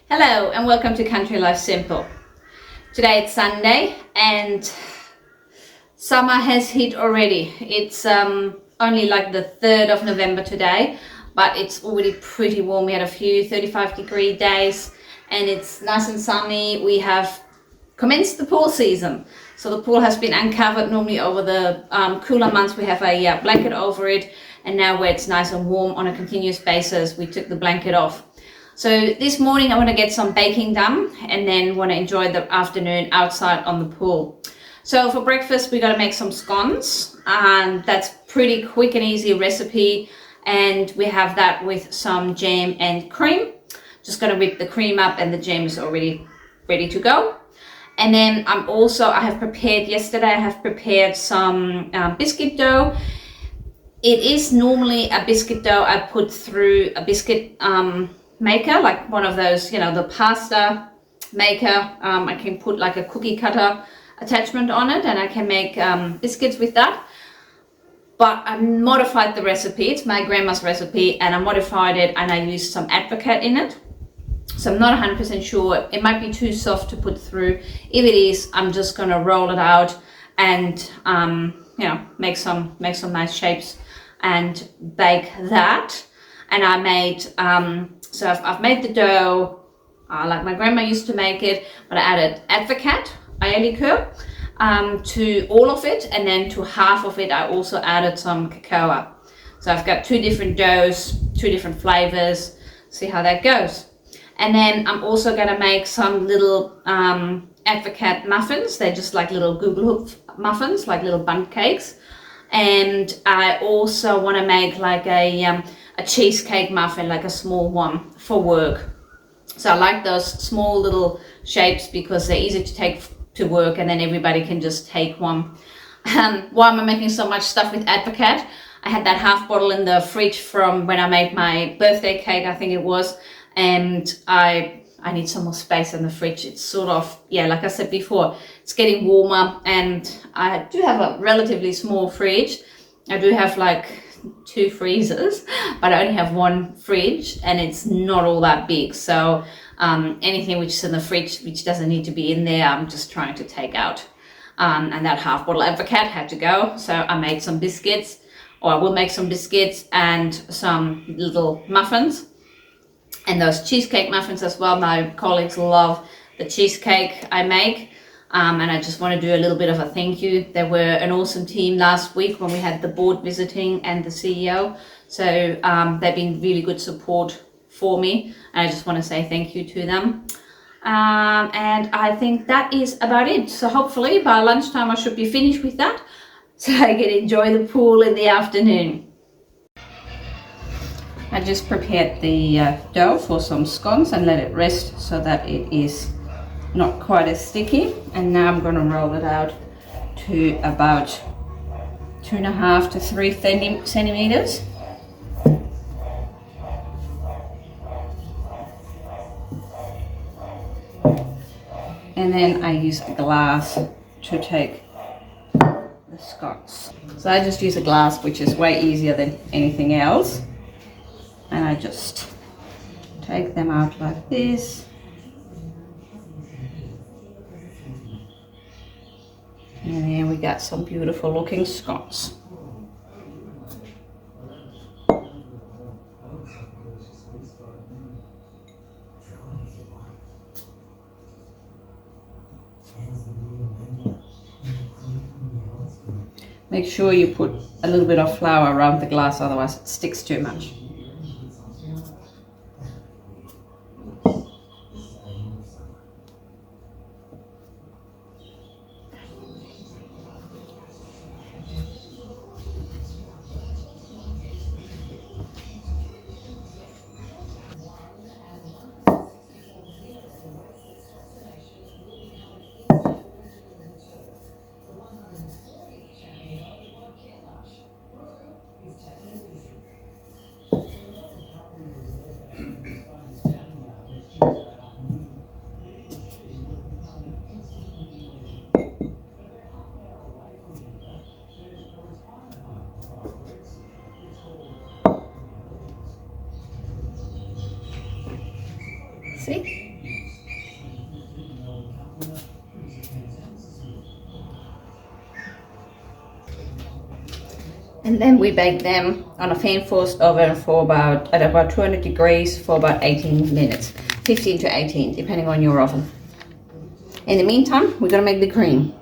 Hello and welcome to Country Life Simple. Today it's Sunday and summer has hit already. It's only like the 3rd of November today, but it's already pretty warm. We had a few 35-degree days and it's nice and sunny. We have commenced the pool season. So the pool has been uncovered. Normally over the cooler months we have a blanket over it, and now where it's nice and warm on a continuous basis, we took the blanket off. So this morning I want to get some baking done and then want to enjoy the afternoon outside on the pool. So for breakfast we're going to make some scones, and that's pretty quick and easy recipe, and we have that with some jam and cream. Just going to whip the cream up and the jam is already ready to go. And then I have prepared some biscuit dough. It is normally a biscuit dough I put through a biscuit maker, like one of those, the pasta maker. I can put like a cookie cutter attachment on it and I can make biscuits with that. But I modified the recipe. It's my grandma's recipe and I modified it and I used some Advocaat in it. So I'm not 100% sure. It might be too soft to put through. If it is, I'm just going to roll it out and make some nice shapes and bake that. And I made I've made the dough like my grandma used to make it, but I added Advocaat liqueur to all of it, and then to half of it I also added some cocoa. So I've got two different doughs, two different flavors. See how that goes. And then I'm also going to make some little Advocaat muffins. They're just like little Google hook muffins, like little bundtcakes. And I also want to make like a cheesecake muffin, like a small one for work. So I like those small little shapes because they're easy to take to work and then everybody can just take one. Why am I making so much stuff with Advocaat? I had that half bottle in the fridge from when I made my birthday cake, I think it was. And I need some more space in the fridge. It's sort of, like I said before, it's getting warmer and I do have a relatively small fridge. I do have like 2 freezers, but I only have 1 fridge and it's not all that big. So anything which is in the fridge which doesn't need to be in there, I'm just trying to take out. And that half bottle Advocaat had to go. So I made some biscuits, or I will make some biscuits and some little muffins. And those cheesecake muffins as well. My colleagues love the cheesecake I make. And I just want to do a little bit of a thank you. They were an awesome team last week when we had the board visiting and the CEO. So they've been really good support for me. And I just want to say thank you to them. And I think that is about it. So hopefully by lunchtime I should be finished with that, so I can enjoy the pool in the afternoon. I just prepared the dough for some scones and let it rest so that it is not quite as sticky. And now I'm going to roll it out to about 2.5 to 3 centimeters. And then I use a glass to take the scones. So I just use a glass, which is way easier than anything else. And I just take them out like this. And then we got some beautiful looking scones. Make sure you put a little bit of flour around the glass, otherwise it sticks too much. See? And then we bake them on a fan forced oven for at about 200 degrees for about 18 minutes, 15 to 18, depending on your oven. In the meantime, we're gonna make the cream.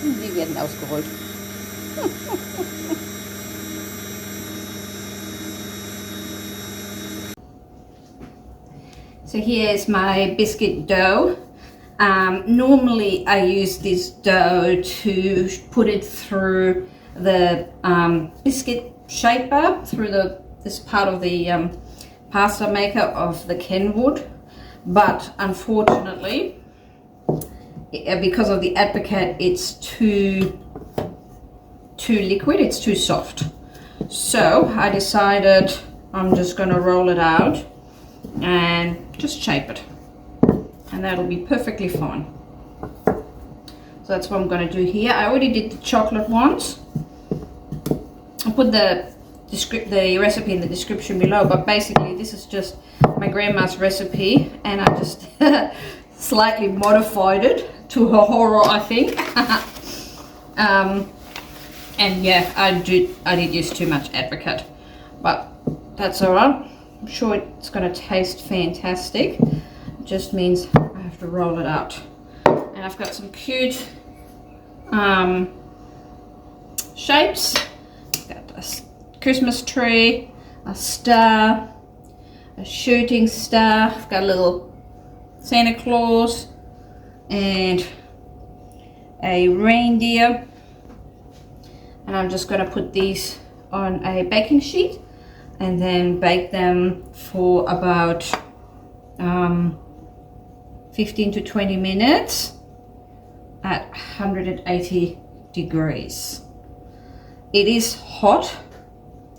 Die werden ausgerollt. So here's my biscuit dough. Normally I use this dough to put it through the biscuit shaper, through this part of the pasta maker of the Kenwood, but unfortunately, because of the Advocaat, it's too liquid, it's too soft. So I decided I'm just going to roll it out and just shape it, and that'll be perfectly fine. So that's what I'm going to do here. I already did the chocolate ones. I'll put the recipe in the description below, but basically this is just my grandma's recipe, and I just slightly modified it to her horror, I think. And yeah, I did use too much Advocaat, but that's alright. I'm sure it's going to taste fantastic. It just means I have to roll it out. And I've got some cute shapes. I've got a Christmas tree, a star, a shooting star. I've got a little Santa Claus and a reindeer. And I'm just going to put these on a baking sheet and then bake them for about 15 to 20 minutes at 180 degrees. It is hot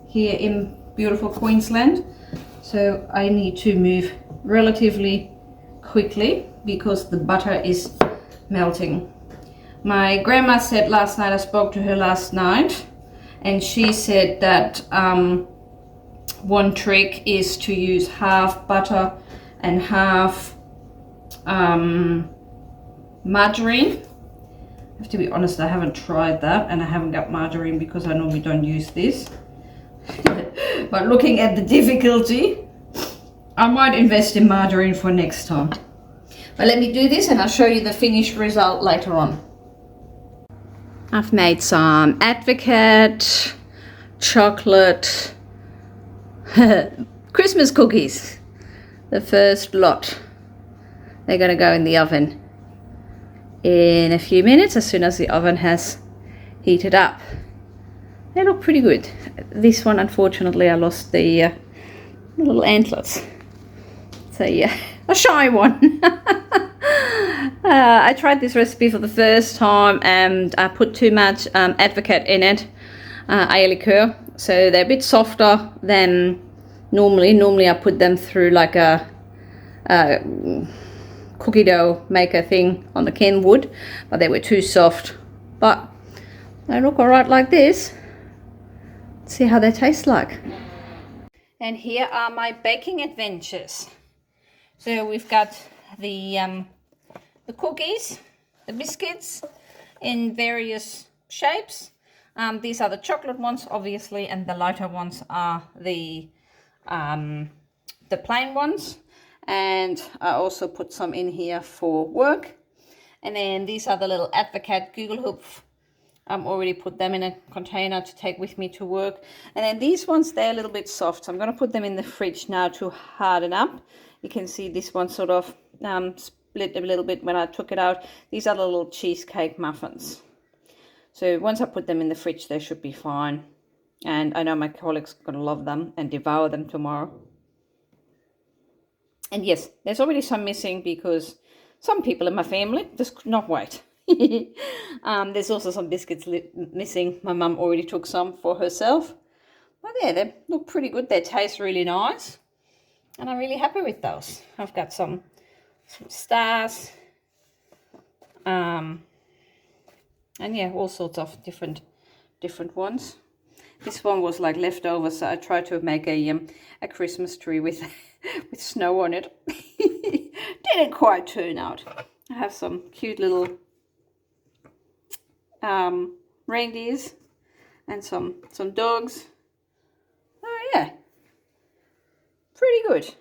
here in beautiful Queensland, so I need to move relatively quickly because the butter is melting. My grandma said last night, I spoke to her last night, and she said that one trick is to use half butter and half margarine. I have to be honest, I haven't tried that, and I haven't got margarine because I normally don't use this. But looking at the difficulty, I might invest in margarine for next time. But let me do this and I'll show you the finished result later on. I've made some Advocaat, chocolate, Christmas cookies. The first lot. They're going to go in the oven in a few minutes as soon as the oven has heated up. They look pretty good. This one, unfortunately, I lost the little antlers. So yeah, a shy one. I tried this recipe for the first time and I put too much Advocaat in it, a liqueur, so they're a bit softer than normally. Normally I put them through like a cookie dough maker thing on the Kenwood, but they were too soft. But they look alright like this. Let's see how they taste like. And here are my baking adventures. So we've got the cookies, the biscuits in various shapes. These are the chocolate ones, obviously, and the lighter ones are the the plain ones, and I also put some in here for work. And then these are the little Advocaat Google hoops. I'm already put them in a container to take with me to work. And then these ones, they're a little bit soft, so I'm going to put them in the fridge now to harden up. You can see this one sort of split a little bit when I took it out. These are the little cheesecake muffins. So once I put them in the fridge, they should be fine. And I know my colleagues are going to love them and devour them tomorrow. And yes, there's already some missing because some people in my family just could not wait. There's also some biscuits missing. My mum already took some for herself. But yeah, they look pretty good. They taste really nice. And I'm really happy with those. I've got some stars. And yeah, all sorts of different ones. This one was like leftover, so I tried to make a Christmas tree with with snow on it. Didn't quite turn out. I have some cute little reindeers and some dogs. Oh yeah, pretty good.